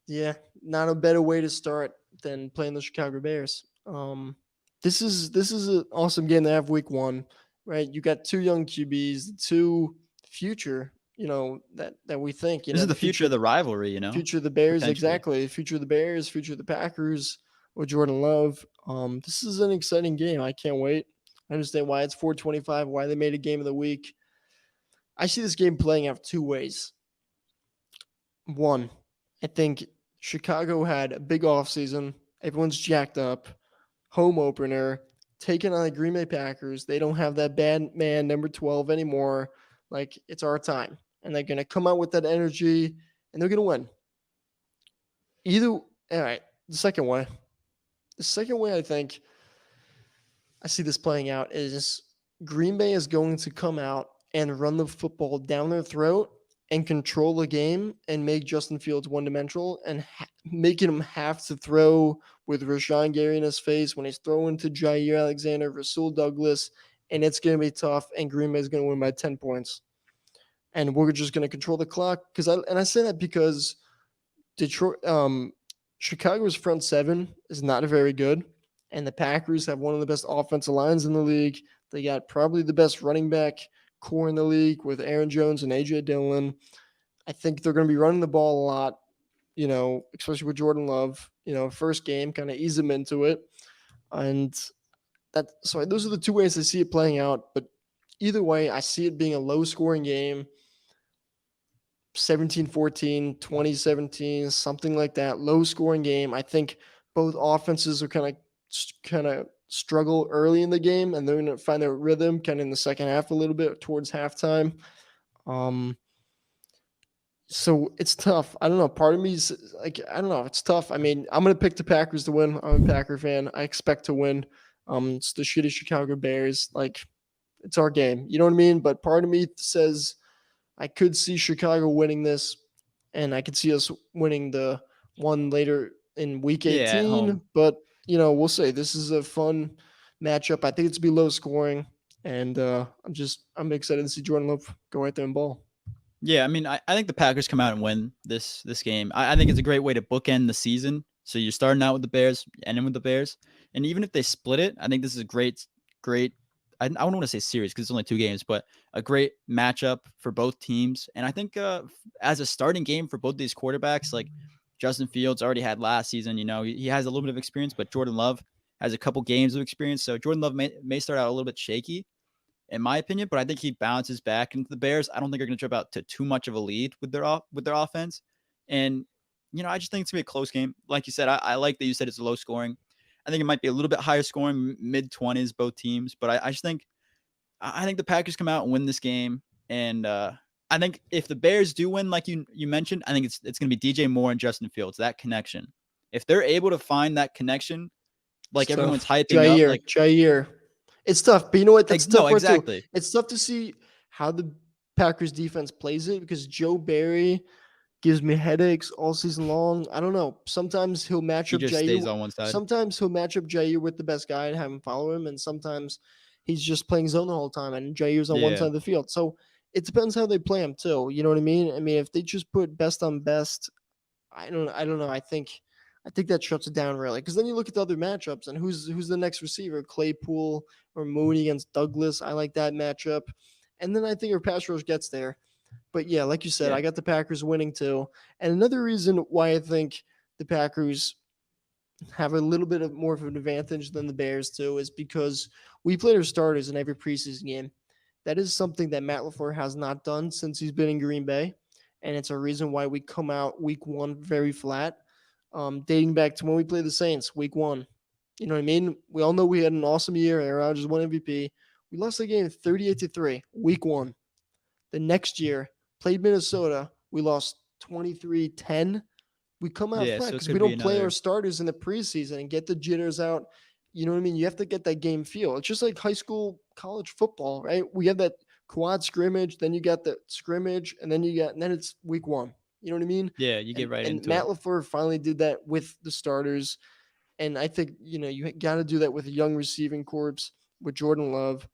yeah, not a better way to start than playing the Chicago Bears. This is an awesome game to have week one, right? You got two young QBs, two future, that we think, This is the future of the rivalry, future of the Bears, potentially. exactly. Future of the Bears, future of the Packers with Jordan Love. This is an exciting game. I can't wait. I understand why it's 425, why they made a game of the week. I see this game playing out two ways. One, I think Chicago had a big offseason. Everyone's jacked up. Home opener, taking on the Green Bay Packers. They don't have that bad man, number 12 anymore. Like, it's our time. And they're going to come out with that energy, and they're going to win. All right, the second way, I think I see this playing out is Green Bay is going to come out and run the football down their throat and control the game and make Justin Fields one-dimensional and making him have to throw with Rashawn Gary in his face when he's throwing to Jair Alexander, Rasul Douglas, and it's going to be tough, and Green Bay is going to win by 10 points. And we're just going to control the clock. I say that because Chicago's front seven is not very good, and the Packers have one of the best offensive lines in the league. They got probably the best running back core in the league with Aaron Jones and A.J. Dillon. I think they're going to be running the ball a lot, especially with Jordan Love. First game, kind of ease them into it. And those are the two ways I see it playing out. But either way, I see it being a low-scoring game, 17-14, 20-17, something like that, low-scoring game. I think both offenses are kind of struggle early in the game, and they're going to find their rhythm kind of in the second half a little bit towards halftime. So it's tough. I don't know. Part of me is like, I don't know. It's tough. I mean, I'm going to pick the Packers to win. I'm a Packer fan. I expect to win. It's the shitty Chicago Bears. Like, it's our game. You know what I mean? But part of me says I could see Chicago winning this, and I could see us winning the one later in week 18. Yeah, at home. But, we'll say this is a fun matchup. I think it's be low scoring. And I'm excited to see Jordan Love go out there and ball. Yeah, I mean, I think the Packers come out and win this game. I think it's a great way to bookend the season. So you're starting out with the Bears, ending with the Bears, and even if they split it, I think this is a great. I don't want to say series because it's only 2 games, but a great matchup for both teams. And I think as a starting game for both these quarterbacks, like Justin Fields already had last season, he has a little bit of experience, but Jordan Love has a couple games of experience. So Jordan Love may start out a little bit shaky, in my opinion, but I think he bounces back into the Bears. I don't think they're going to jump out to too much of a lead with their offense. And, I just think it's going to be a close game. Like you said, I like that you said it's low scoring. I think it might be a little bit higher scoring, mid-20s, both teams. But I just think the Packers come out and win this game. And I think if the Bears do win, like you mentioned, I think it's going to be DJ Moore and Justin Fields, that connection. If they're able to find that connection, like everyone's hyping up. Like Jair. It's tough, but you know what? That's tough. No, exactly. Too. It's tough to see how the Packers defense plays it because Joe Barry gives me headaches all season long. I don't know. Sometimes he'll match up Jair. Stays on one side. Sometimes he'll match up Jair with the best guy and have him follow him, and sometimes he's just playing zone the whole time and Jair's on one side of the field. So it depends how they play him too. You know what I mean? I mean, if they just put best on best, I don't know. I think that shuts it down really because then you look at the other matchups and who's the next receiver, Claypool or Mooney against Douglas. I like that matchup, and then I think our pass rush gets there. But yeah, like you said, I got the Packers winning too. And another reason why I think the Packers have a little bit of more of an advantage than the Bears too is because we played our starters in every preseason game. That is something that Matt LaFleur has not done since he's been in Green Bay. And it's a reason why we come out week 1 very flat, dating back to when we played the Saints week 1. You know what I mean? We all know we had an awesome year. Aaron Rodgers won MVP. We lost the game 38-3, week 1. The next year, played Minnesota. We lost 23-10. We come out flat because we don't play our starters in the preseason and get the jitters out. You know what I mean? You have to get that game feel. It's just like high school, college football, right? We have that quad scrimmage, then you got the scrimmage, and then it's week 1. You know what I mean? Yeah, you get into it. And Matt LaFleur finally did that with the starters. And I think, you got to do that with a young receiving corps with Jordan Love.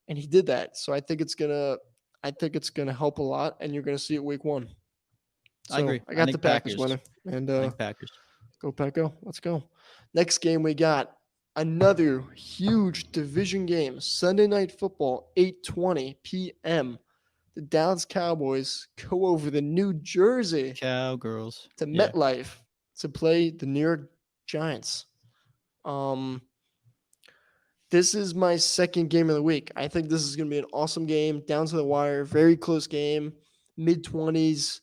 And he did that. So I think it's going to help a lot, and you're going to see it week 1. So I agree. I got the Packers winning. And Packers. Go Pack, go. Let's go. Next game, we got another huge division game. Sunday Night Football, 8:20 p.m. The Dallas Cowboys go over the New Jersey Cowgirls to MetLife to play the New York Giants. This is my second game of the week. I think this is going to be an awesome game, down to the wire, very close game, mid-20s.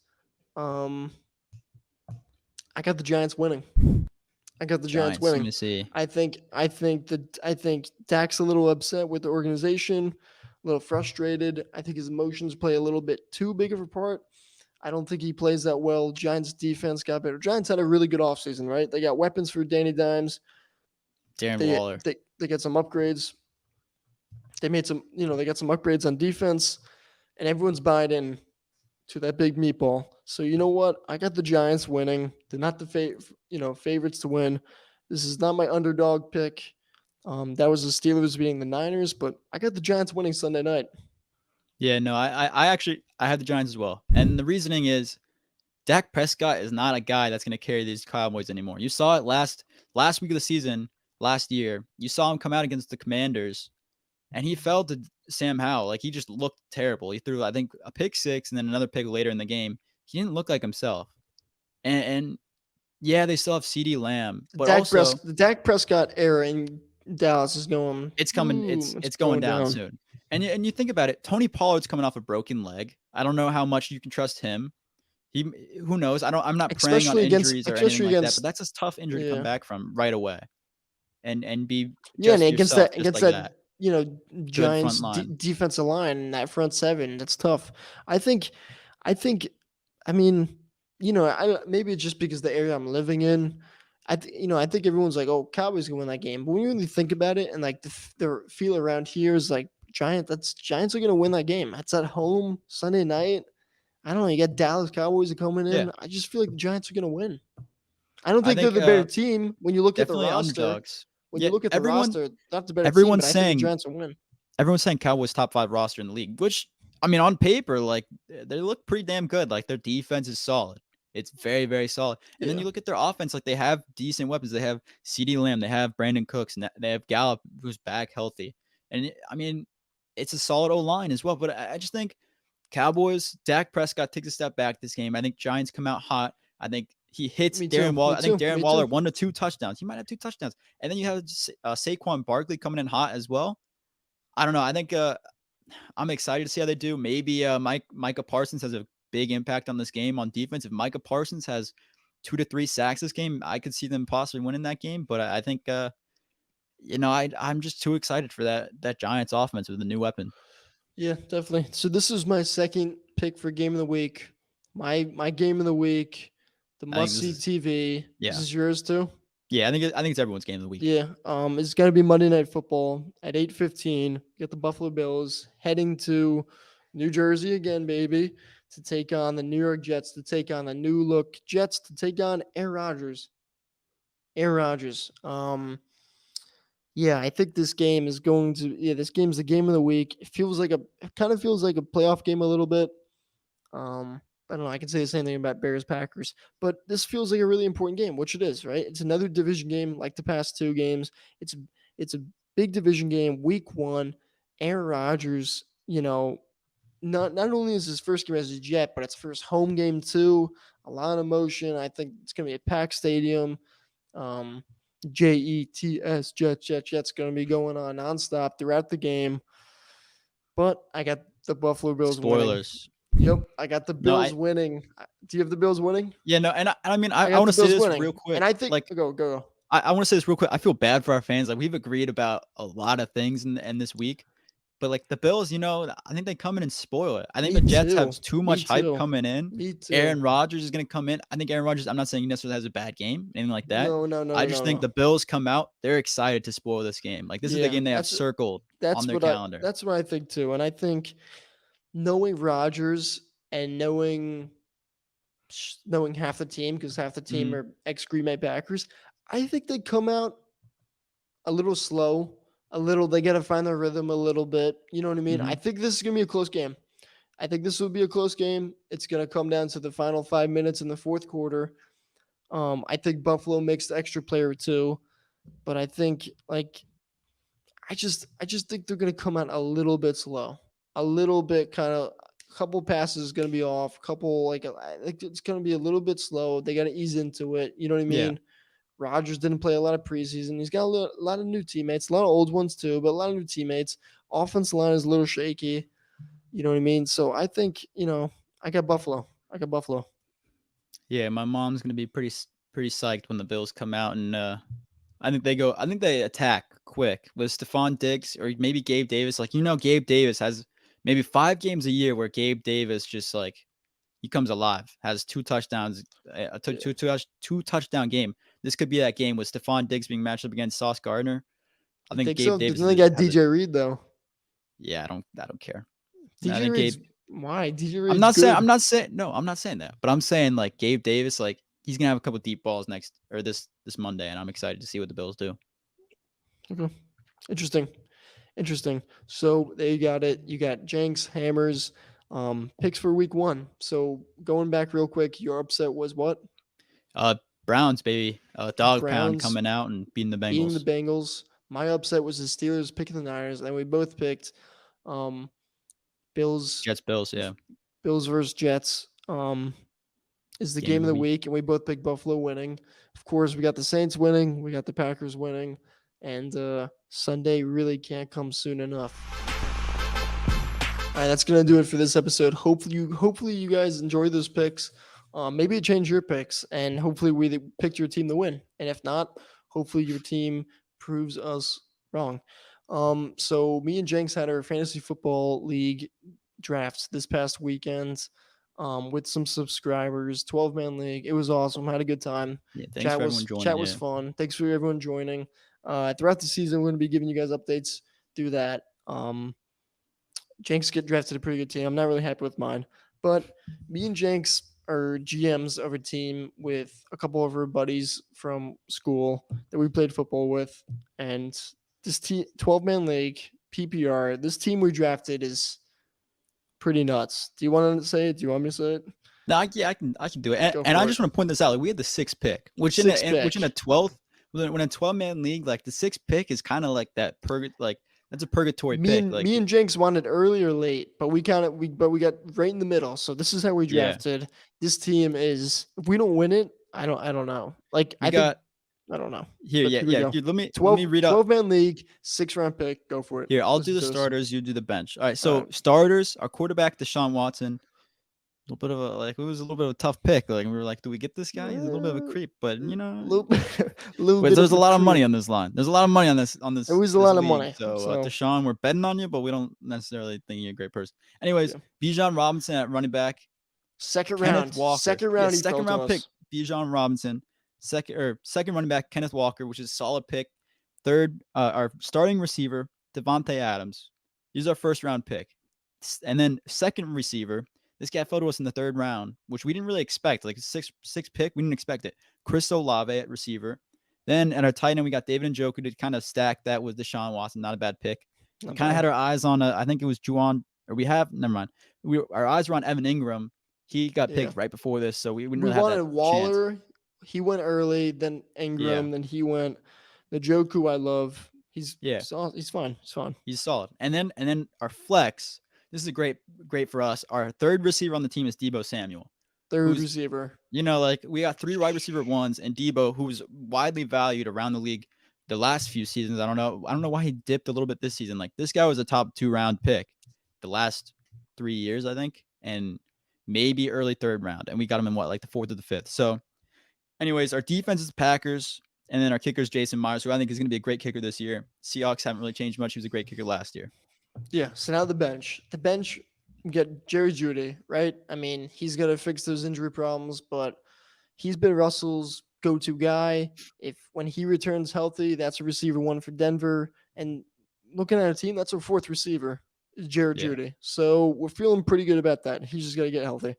I got the Giants winning. Giants winning. Let me see. I think Dak's a little upset with the organization, a little frustrated. I think his emotions play a little bit too big of a part. I don't think he plays that well. Giants defense got better. Giants had a really good offseason, right? They got weapons for Danny Dimes. Darren Waller. They got some upgrades. They made some, they got some upgrades on defense, and everyone's buying in to that big meatball. So you know what? I got the Giants winning. They're not the favorites to win. This is not my underdog pick. That was the Steelers beating the Niners, but I got the Giants winning Sunday night. Yeah, no, I actually had the Giants as well. And the reasoning is Dak Prescott is not a guy that's going to carry these Cowboys anymore. You saw it last week of the season, last year. You saw him come out against the Commanders, and he fell to Sam Howell. Like, he just looked terrible. He threw, I think, a pick 6 and then another pick later in the game. He didn't look like himself. And yeah, they still have CeeDee Lamb. But the Dak Prescott era in Dallas is going. It's coming. It's going down soon. And you think about it. Tony Pollard's coming off a broken leg. I don't know how much you can trust him. Who knows? I'm not preying on injuries or anything like that. But that's a tough injury to come back from right away. And be and against that Giants defensive line and that front seven, that's tough. I think. I mean, maybe it's just because the area I'm living in. I think everyone's like, "Oh, Cowboys can win that game," but when you really think about it, and like the feel around here is like Giants are gonna win that game. That's at home Sunday night. I don't know. You got Dallas Cowboys coming in. Yeah. I just feel like the Giants are gonna win. I don't think they're the better team when you look at the roster. Underdogs. When you look at the roster, not the better everyone's team, saying the Giants will win. everyone's saying Cowboys top 5 roster in the league, which I mean on paper, like they look pretty damn good. Like their defense is solid. It's very, very solid. And then Yeah. you look at their offense, like they have decent weapons. They have CeeDee Lamb, they have Brandon Cooks, and they have Gallup who's back healthy. And I mean, it's a solid O line as well. But I just think Cowboys, Dak Prescott takes a step back this game. I think Giants come out hot. I think he hits Me Darren too. Waller. Me I think too. Darren Me Waller too. 1 to 2 touchdowns. He might have 2 touchdowns. And then you have Saquon Barkley coming in hot as well. I don't know. I think I'm excited to see how they do. Maybe Micah Parsons has a big impact on this game on defense. If Micah Parsons has 2 to 3 sacks this game, I could see them possibly winning that game. But I think I'm just too excited for that Giants offense with the new weapon. Yeah, definitely. So this is my second pick for game of the week. My game of the week, the I think must this see is- TV. yeah. This is yours too. Yeah, I think it's everyone's game of the week. Yeah. It's gonna be Monday Night Football at 8:15. You got the Buffalo Bills heading to New Jersey again, baby, to take on the New York Jets, to take on the new look Jets, to take on Aaron Rodgers. Aaron Rodgers. Yeah, I think this game is going to. Yeah, this game's the game of the week. It kind of feels like a playoff game a little bit. I don't know. I can say the same thing about Bears Packers, but this feels like a really important game, which it is, right? It's another division game, like the past 2 games. It's a big division game, week 1. Aaron Rodgers, not only is his first game as a Jet, but it's first home game too. A lot of emotion. I think it's gonna be a packed stadium. Jets, Jets going to be going on nonstop throughout the game. But I got the Buffalo Bills winning. Spoilers. Yep, I got the No, Bills winning. Do you have the Bills winning? Yeah, no, and I mean I got want the to say Bills this winning. real quick. And I think like go. I want to say this real quick. I feel bad for our fans. Like we've agreed about a lot of things in this week. But like the Bills, I think they come in and spoil it. I think Me the Jets too. have too Me much hype too. coming in. Me too. Aaron Rodgers is going to come in. I think Aaron Rodgers, I'm not saying he necessarily has a bad game, anything like that. No. I just think the Bills come out, they're excited to spoil this game. Like this is the Yeah, game they have that's- circled on their calendar. That's what I think too. And I think knowing Rodgers and knowing half the team, because half the team Mhm. are ex-Green Bay Packers, I think they come out a little slow, they got to find their rhythm a little bit. You know what I mean? I Mhm. think this is going to be a close game. I think this will be a close game. It's going to come down to the final 5 minutes in the fourth quarter. I think Buffalo makes the extra player or 2, but I think I just think they're going to come out a little bit slow, a little bit kind of. A couple passes is going to be off. Couple I think it's going to be a little bit slow. They got to ease into it. You know what I Yeah. mean? Rodgers didn't play a lot of preseason. He's got a lot of new teammates, a lot of old ones too, but a lot of new teammates. Offensive line is a little shaky. You know what I mean? So I think I got Buffalo. Yeah, my mom's going to be pretty psyched when the Bills come out and I think they attack quick with Stephon Diggs or maybe Gabe Davis. Like Gabe Davis has maybe 5 games a year where Gabe Davis just like he comes alive, has 2 touchdowns, two touchdown game. This could be that game with Stephon Diggs being matched up against Sauce Gardner. I think Gabe so. Davis. Then they got DJ Reed though. Yeah, I don't care. I DJ think Reed's why? DJ Reed's I'm not good. saying that, but I'm saying like Gabe Davis, like he's gonna have a couple deep balls next or this Monday, and I'm excited to see what the Bills do. Okay, interesting. So there you got it. You got Jenks, Hammers, picks for week 1. So going back real quick, your upset was what? Browns, baby, dog pound Browns coming out and beating the Bengals. Beating the Bengals. My upset was the Steelers picking the Niners, and we both picked Bills. Jets, Bills, yeah. Bills versus Jets is the game of the week, and we both picked Buffalo winning. Of course, we got the Saints winning, we got the Packers winning, and Sunday really can't come soon enough. All right, that's gonna do it for this episode. Hopefully you guys enjoy those picks. Maybe change your picks, and hopefully we picked your team to win. And if not, hopefully your team proves us wrong. So me and Jenks had our fantasy football league drafts this past weekend with some subscribers, 12-man league. It was awesome. Had a good time. Yeah, thanks for everyone joining. Chat was fun. Thanks for everyone joining. Throughout the season, we're going to be giving you guys updates through that. Jenks get drafted a pretty good team. I'm not really happy with mine, but me and Jenks are GMs of a team with a couple of our buddies from school that we played football with, and this 12-man league, PPR. This team we drafted is pretty nuts. Do you want to say it? Do you want me to say it? No, I can do it. Go And for I just want to point this out. Like, we had the 6th pick, which in a 12th, when a 12-man league, like the 6th pick is kind of like that that's a purgatory pick. Me and Jenks wanted early or late, but we got right in the middle. So this is how we drafted. Yeah. This team is, if we don't win it, I don't know. Like I don't know. Here, Dude, let me read out 12-man league, 6th-round pick. Go for it. Here, I'll do the starters. You do the bench. All right. So starters, our quarterback Deshaun Watson. A little bit of it was a little bit of a tough pick. Like we were like, do we get this guy? He's a little bit of a creep, but there's a lot of money on this line. There's a lot of money on this. It was a lot of money. So Deshaun, we're betting on you, but we don't necessarily think you're a great person. Anyways, Bijan Robinson at running back, second round pick. Bijan Robinson, second running back Kenneth Walker, which is a solid pick. Third, our starting receiver Devontae Adams. He's our first round pick, and then second receiver. This guy fell to us in the 3rd round, which we didn't really expect. Like sixth pick, we didn't expect it. Chris Olave at receiver. Then at our tight end, we got David Njoku to kind of stack that with Deshaun Watson. Not a bad pick. We kind of had our eyes on, I think it was Juwan, never mind. Our eyes were on Evan Ingram. He got picked right before this, so we wouldn't really have that Waller. Chance. He went early, then Ingram, then he went Njoku. I love. He's fine. He's solid. And then our flex. This is great for us. Our 3rd receiver on the team is Deebo Samuel. Third receiver. Like we got 3 wide receiver ones, and Deebo, who's widely valued around the league the last few seasons. I don't know why he dipped a little bit this season. Like this guy was a top 2-round pick the last 3 years, I think, and maybe early 3rd round. And we got him in the 4th or the 5th. So anyways, our defense is Packers, and then our kicker is Jason Myers, who I think is going to be a great kicker this year. Seahawks haven't really changed much. He was a great kicker last year. Yeah, so now the bench. We get Jerry Jeudy, right? I mean, he's got to fix those injury problems, but he's been Russell's go-to guy. When he returns healthy, that's a receiver 1 for Denver. And looking at a team, that's our 4th receiver, Jared Jeudy. So we're feeling pretty good about that. He's just got to get healthy.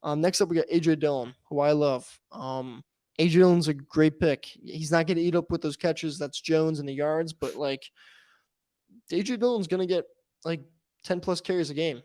Next up, we got A.J. Dillon, who I love. A.J. Dillon's a great pick. He's not going to eat up with those catches. That's Jones and the yards, but A.J. Dillon's going to get 10-plus carries a game.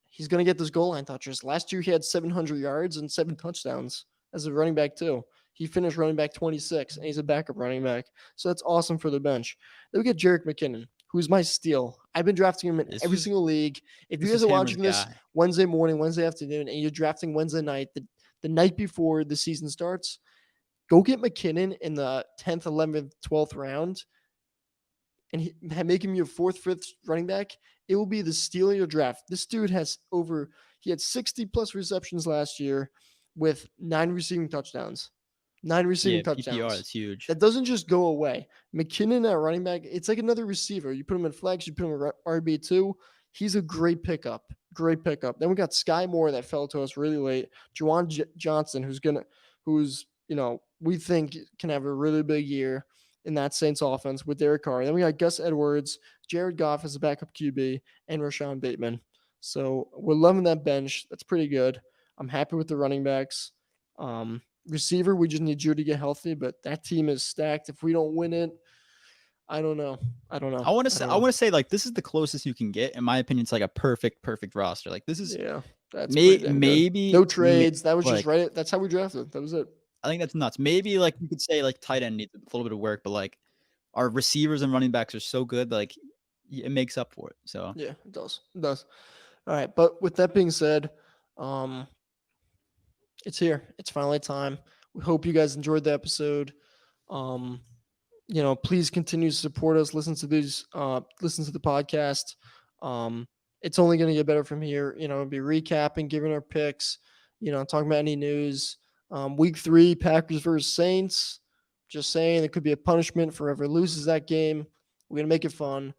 He's going to get those goal line touches. Last year, he had 700 yards and 7 touchdowns as a running back, too. He finished running back 26, and he's a backup running back. So that's awesome for the bench. Then we get Jerick McKinnon, who's my steal. I've been drafting him in every single league. If you guys are watching this Wednesday morning, Wednesday afternoon, and you're drafting Wednesday night, the night before the season starts, go get McKinnon in the 10th, 11th, 12th round and make him your 4th, 5th running back. It will be the steal of your draft. This dude had 60-plus receptions last year with 9 receiving touchdowns. 9 receiving touchdowns. PPR, that's huge. That doesn't just go away. McKinnon at running back, it's like another receiver. You put him in flex, you put him in RB2. He's a great pickup. Then we got Sky Moore that fell to us really late. Juwan Johnson, who's we think can have a really big year in that Saints offense with Derek Carr. Then we got Gus Edwards, Jared Goff as a backup QB, and Rashawn Bateman. So we're loving that bench. That's pretty good. I'm happy with the running backs. Receiver, we just need you to get healthy, but that team is stacked. If we don't win it, I don't know. I want to say this is the closest you can get. In my opinion, it's like a perfect roster. Like this is that's maybe no trades. That was just right. That's how we drafted. That was it. I think that's nuts. Maybe you could say tight end needs a little bit of work, but our receivers and running backs are so good, it makes up for it. So yeah, it does. All right, but with that being said, it's here. It's finally time. We hope you guys enjoyed the episode. Please continue to support us. Listen to the podcast. It's only going to get better from here. We'll be recapping, giving our picks, talking about any news. Week 3, Packers versus Saints. Just saying, it could be a punishment for whoever loses that game. We're going to make it fun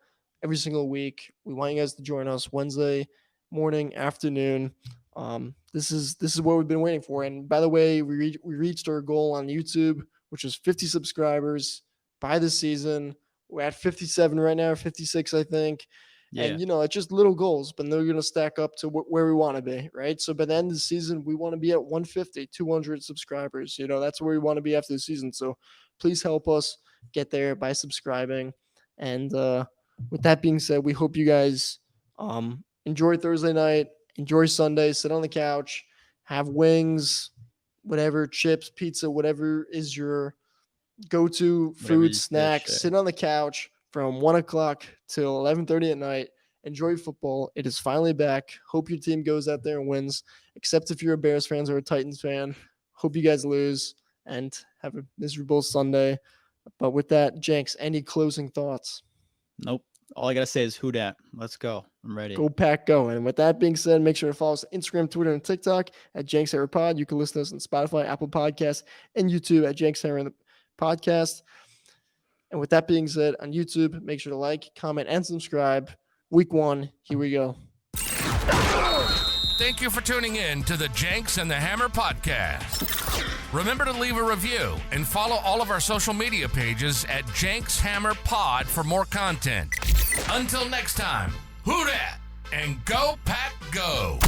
every single week. We want you guys to join us Wednesday morning, afternoon. This is what we've been waiting for. And by the way, we reached our goal on YouTube, which was 50 subscribers by the season. We're at 57 right now, 56, I think. Yeah. And, it's just little goals, but they're going to stack up to where we want to be, right? So by the end of the season, we want to be at 150, 200 subscribers. That's where we want to be after the season. So please help us get there by subscribing. And with that being said, we hope you guys enjoy Thursday night, enjoy Sunday, sit on the couch, have wings, whatever, chips, pizza, whatever is your go-to Whatever food, you snack. dish, yeah. Sit on the couch from 1 o'clock till 11:30 at night. Enjoy football. It is finally back. Hope your team goes out there and wins, except if you're a Bears fan or a Titans fan. Hope you guys lose and have a miserable Sunday. But with that, Jenks, any closing thoughts? Nope. All I gotta say is who dat. Let's go. I'm ready. Go Pack Go. And with that being said, make sure to follow us on Instagram, Twitter, and TikTok at Jenks Hammer Pod. You can listen to us on Spotify, Apple Podcasts, and YouTube at Jenks Hammer Podcast. And with that being said, on YouTube, make sure to like, comment, and subscribe. Week 1, here we go. Thank you for tuning in to the Jenks and the Hammer podcast. Remember to leave a review and follow all of our social media pages at Jenks Hammer Pod for more content. Until next time, who dat and go Pack Go.